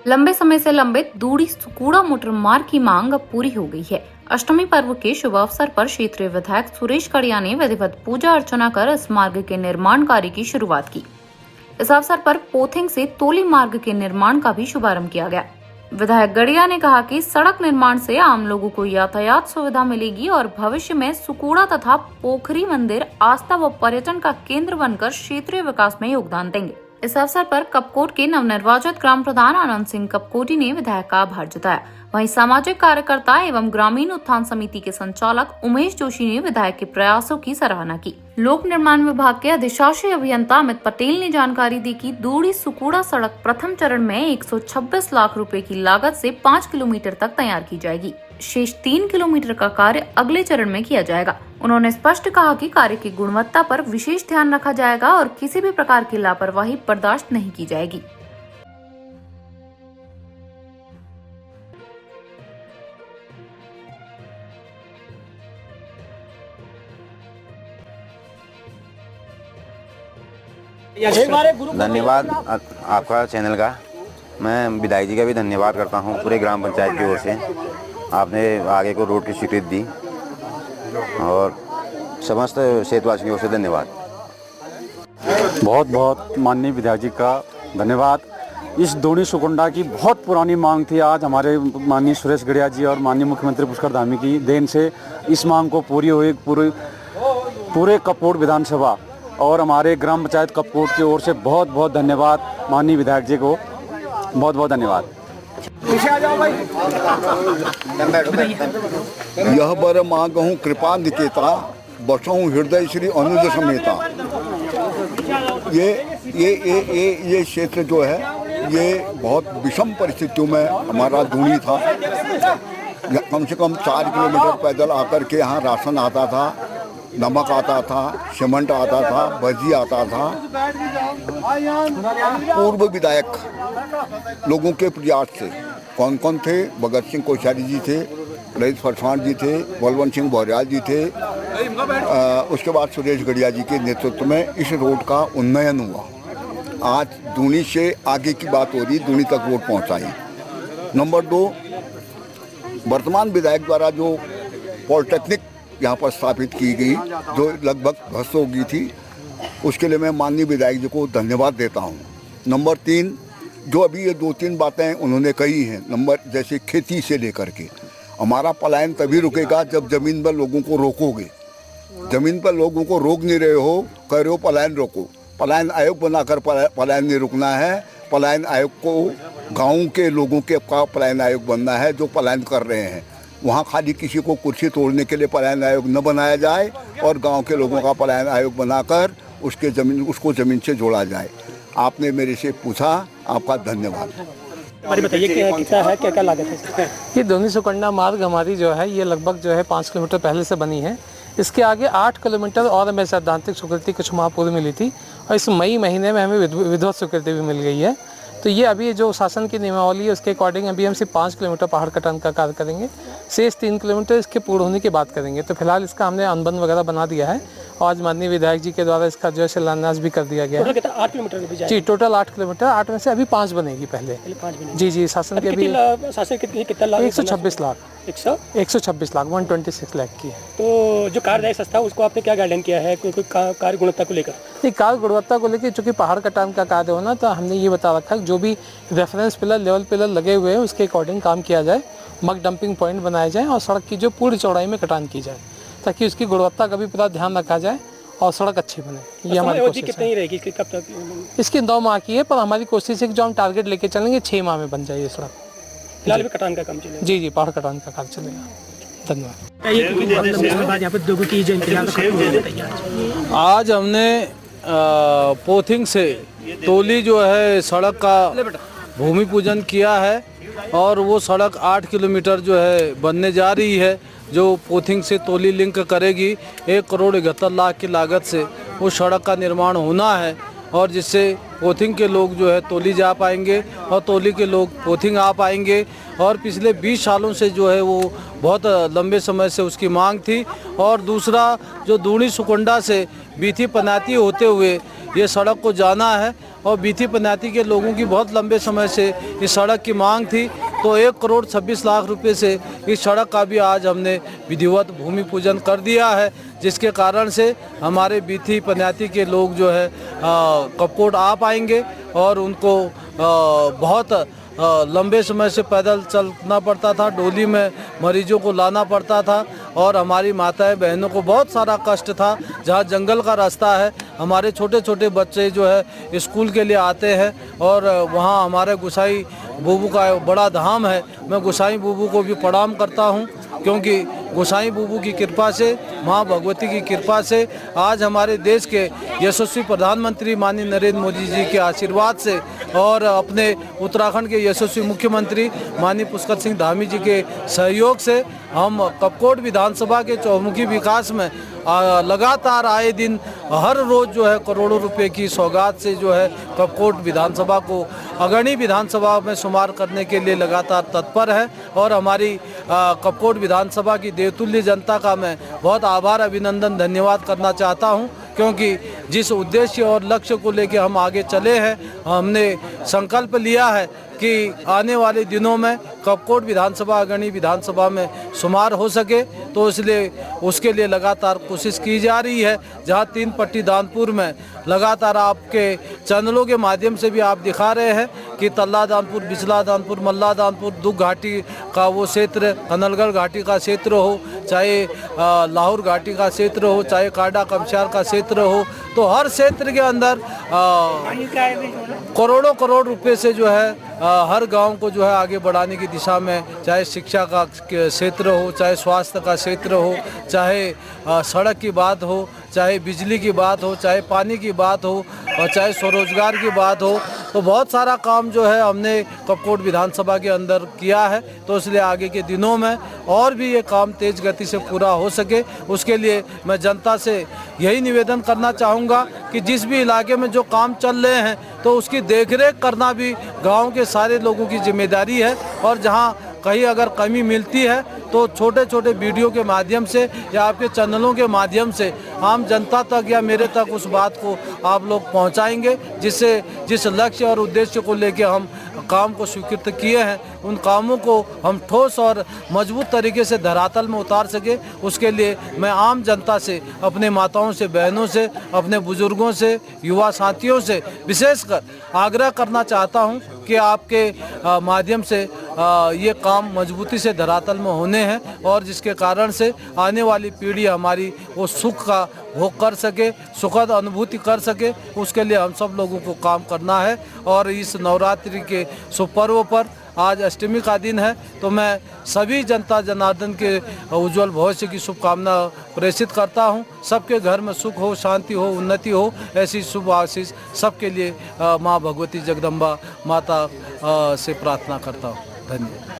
लंबे समय से लंबित दूड़ी सुकूड़ा मोटर मार्ग की मांग अब पूरी हो गई है। अष्टमी पर्व के शुभ अवसर पर क्षेत्रीय विधायक सुरेश कड़िया ने विधिवत पूजा अर्चना कर इस मार्ग के निर्माण कार्य की शुरुआत की। इस अवसर पर पोथिंग से तोली मार्ग के निर्माण का भी शुभारंभ किया गया। विधायक गड़िया ने कहा कि सड़क निर्माण से आम लोगों को यातायात सुविधा मिलेगी और भविष्य में सुकूड़ा तथा पोखरी मंदिर आस्था व पर्यटन का केंद्र बनकर क्षेत्रीय विकास में योगदान देंगे। इस अवसर पर कपकोट के नवनिर्वाचित ग्राम प्रधान आनंद सिंह कपकोटी ने विधायक का आभार जताया। वहीं सामाजिक कार्यकर्ता एवं ग्रामीण उत्थान समिति के संचालक उमेश जोशी ने विधायक के प्रयासों की सराहना की। लोक निर्माण विभाग के अधिशासी अभियंता अमित पटेल ने जानकारी दी कि दूड़ी सुकूड़ा सड़क प्रथम चरण में 126 लाख रुपए की लागत से 5 किलोमीटर तक तैयार की जाएगी। शेष 3 किलोमीटर का कार्य अगले चरण में किया जाएगा। उन्होंने स्पष्ट कहा कि कार्य की गुणवत्ता पर विशेष ध्यान रखा जाएगा और किसी भी प्रकार की लापरवाही बर्दाश्त नहीं की जाएगी। धन्यवाद आपका चैनल का। मैं विधायक जी का भी धन्यवाद करता हूं पूरे ग्राम पंचायत की ओर से। आपने आगे को रोड की स्वीकृति दी और समस्त क्षेत्रवासियों की ओर से धन्यवाद। बहुत बहुत माननीय विधायक जी का धन्यवाद। इस दूड़ी सुकुंडा की बहुत पुरानी मांग थी। आज हमारे माननीय सुरेश गड़िया जी और माननीय मुख्यमंत्री पुष्कर धामी की देन से इस मांग को पूरी हुई। पूरे कपकोट विधानसभा और हमारे ग्राम पंचायत कपकोट की ओर से बहुत बहुत धन्यवाद। माननीय विधायक जी को बहुत बहुत धन्यवाद। यह बर मांगहूँ कृपा निकेता, बसहूँ हृदय श्री अनुज समेता। ये क्षेत्र जो है ये बहुत विषम परिस्थितियों में हमारा दूड़ी था। कम से कम 4 किलोमीटर पैदल आकर के यहाँ राशन आता था, नमक आता था, सीमेंट आता था, भजी आता था। पूर्व विधायक लोगों के प्रयास से कौन कौन थे? भगत सिंह कोश्यारी जी थे, रईस फरसान जी थे, बलवंत सिंह बौरियाल जी थे। उसके बाद सुरेश गड़िया जी के नेतृत्व में इस रोड का उन्नयन हुआ। आज दूनी से आगे की बात हो रही, दूनी तक रोड पहुंचाई। नंबर 2, वर्तमान विधायक द्वारा जो पॉलिटेक्निक यहाँ पर स्थापित की गई, जो लगभग ध्वस्त हो गई थी, उसके लिए मैं माननीय विधायक जी को धन्यवाद देता हूँ। नंबर 3, जो अभी ये 2-3 बातें उन्होंने कही हैं, जैसे खेती से लेकर के, हमारा पलायन तभी रुकेगा जब ज़मीन पर लोगों को रोकोगे। ज़मीन पर लोगों को रोक नहीं रहे हो, कह रहे हो पलायन रोको। पलायन आयोग बनाकर पलायन नहीं रुकना है। पलायन आयोग को गाँव के लोगों के का पलायन आयोग बनना है जो पलायन कर रहे हैं। वहाँ खाली किसी को कुर्सी तोड़ने के लिए पलायन आयोग न बनाया जाए और गांव के लोगों का पलायन आयोग बनाकर उसको ज़मीन से जोड़ा जाए। आपने मेरे से पूछा, आपका धन्यवाद। बताइए कितना है, क्या क्या लागत है? ये दूड़ी सुकुंडा मार्ग हमारी जो है ये लगभग जो है 5 किलोमीटर पहले से बनी है। इसके आगे 8 किलोमीटर और हमें सैद्धांतिक स्वीकृति कुछ माह पूर्व मिली थी और इस मई महीने में हमें विधिवत स्वीकृति भी मिल गई है। तो ये अभी जो शासन की नियमावली है उसके अकॉर्डिंग अभी हम सिर्फ 5 किलोमीटर पहाड़ कटान का कार्य करेंगे। शेष 3 किलोमीटर इसके पूर्ण होने की बात करेंगे। तो फिलहाल इसका हमने अनुबंध वगैरह बना दिया है और आज माननीय विधायक जी के द्वारा इसका जो है शिलान्यास भी कर दिया गया है। 8 किलोमीटर जी, टोटल 8 किलोमीटर। 8 में से अभी 5 बनेगी पहले। जी, शासन के भी शासन कितना लाख? 126 लाख 126 लाख 126 लाख की। तो जो कार्यदायी संस्था उसको आपने क्या गाइडलाइन किया है कोई कार्य गुणवत्ता को लेकर? नहीं, कार्य गुणवत्ता को लेकर चूँकि पहाड़ कटान का कार्य होना, तो हमने ये बता रखा है जो भी रेफरेंस पिलर, लेवल पिलर लगे हुए हैं उसके अकॉर्डिंग काम किया जाए, मग डंपिंग पॉइंट बनाए जाए और सड़क की जो पूरी चौड़ाई में कटान की जाए ताकि उसकी गुणवत्ता का भी पूरा ध्यान रखा जाए और सड़क अच्छी बने। ये हमारी कोशिश कितनी रहेगी इसकी, कब तक? इसकी 9 माह की है, पर हमारी कोशिश है कि जो हम टारगेट लेके चलेंगे 6 माह में बन जाए ये सड़क। फिलहाल भी कटान का काम चलेगा? जी, पहाड़ कटान का कार्य चलेगा। धन्यवाद। आज हमने पोथिंग से तोली जो है सड़क का भूमि पूजन किया है और वो सड़क 8 किलोमीटर जो है बनने जा रही है, जो पोथिंग से तोली लिंक करेगी। 1 करोड़ 71 लाख की लागत से वो सड़क का निर्माण होना है और जिससे पोथिंग के लोग जो है तोली जा पाएंगे और तोली के लोग पोथिंग आ पाएंगे। और पिछले 20 सालों से जो है वो बहुत लंबे समय से उसकी मांग थी। और दूसरा जो दूड़ी सुकुंडा से बीथी पनाती होते हुए ये सड़क को जाना है और बीथी पन्याती के लोगों की बहुत लंबे समय से इस सड़क की मांग थी। तो 1,26,00,000 रुपए से इस सड़क का भी आज हमने विधिवत भूमि पूजन कर दिया है, जिसके कारण से हमारे बीथी पन्याती के लोग जो है कपकोट आ पाएंगे और उनको बहुत लंबे समय से पैदल चलना पड़ता था, डोली में मरीजों को लाना पड़ता था और हमारी माताएं बहनों को बहुत सारा कष्ट था। जहां जंगल का रास्ता है, हमारे छोटे छोटे बच्चे जो है स्कूल के लिए आते हैं और वहां हमारे गोसाई बुबू का बड़ा धाम है। मैं गोसाई बुबू को भी प्रणाम करता हूं, क्योंकि गोसाई बुबू की कृपा से, माँ भगवती की कृपा से आज हमारे देश के यशस्वी प्रधानमंत्री माननीय नरेंद्र मोदी जी के आशीर्वाद से और अपने उत्तराखंड के यशस्वी मुख्यमंत्री माननीय पुष्कर सिंह धामी जी के सहयोग से हम कपकोट विधानसभा के चौमुखी विकास में लगातार आए दिन हर रोज़ जो है करोड़ों रुपए की सौगात से जो है कपकोट विधानसभा को अग्रणी विधानसभा में शुमार करने के लिए लगातार तत्पर है। और हमारी कपकोट विधानसभा की देवतुल्य जनता का मैं बहुत आभार, अभिनंदन, धन्यवाद करना चाहता हूं, क्योंकि जिस उद्देश्य और लक्ष्य को लेकर हम आगे चले हैं, हमने संकल्प लिया है कि आने वाले दिनों में कपकोट विधानसभा अग्रणी विधानसभा में शुमार हो सके, तो इसलिए उसके लिए लगातार कोशिश की जा रही है। जहां 3 पट्टी दानपुर में लगातार आपके चैनलों के माध्यम से भी आप दिखा रहे हैं कि तल्ला दानपुर, बिचला दानपुर, मल्ला दानपुर, दुग घाटी का वो क्षेत्र, कनलगढ़ घाटी का क्षेत्र हो, चाहे लाहौर घाटी का क्षेत्र हो, चाहे काडा कमशार का क्षेत्र हो, तो हर क्षेत्र के अंदर करोड़ों करोड़ रुपए से जो है हर गांव को जो है आगे बढ़ाने की दिशा में, चाहे शिक्षा का क्षेत्र हो, चाहे स्वास्थ्य का क्षेत्र हो, चाहे सड़क की बात हो, चाहे बिजली की बात हो, चाहे पानी की बात हो और चाहे स्वरोजगार की बात हो, तो बहुत सारा काम जो है हमने कपकोट विधानसभा के अंदर किया है। तो इसलिए आगे के दिनों में और भी ये काम तेज गति से पूरा हो सके, उसके लिए मैं जनता से यही निवेदन करना चाहूँगा कि जिस भी इलाके में जो काम चल रहे हैं तो उसकी देखरेख करना भी गांव के सारे लोगों की जिम्मेदारी है। और जहां कहीं अगर कमी मिलती है तो छोटे छोटे वीडियो के माध्यम से या आपके चैनलों के माध्यम से आम जनता तक या मेरे तक उस बात को आप लोग पहुंचाएंगे, जिससे जिस लक्ष्य और उद्देश्य को लेकर हम काम को स्वीकृत किए हैं, उन कामों को हम ठोस और मजबूत तरीके से धरातल में उतार सके। उसके लिए मैं आम जनता से, अपने माताओं से, बहनों से, अपने बुजुर्गों से, युवा साथियों से विशेषकर आग्रह करना चाहता हूं कि आपके माध्यम से ये काम मजबूती से धरातल में होने हैं और जिसके कारण से आने वाली पीढ़ी हमारी वो सुख का भोग कर सके, सुखद अनुभूति कर सके, उसके लिए हम सब लोगों को काम करना है। और इस नवरात्रि के शुभ पर्व पर आज अष्टमी का दिन है, तो मैं सभी जनता जनार्दन के उज्जवल भविष्य की शुभकामना प्रेषित करता हूं। सबके घर में सुख हो, शांति हो, उन्नति हो, ऐसी शुभ आशीष सबके लिए माँ भगवती जगदम्बा माता से प्रार्थना करता हूं। धन्यवाद।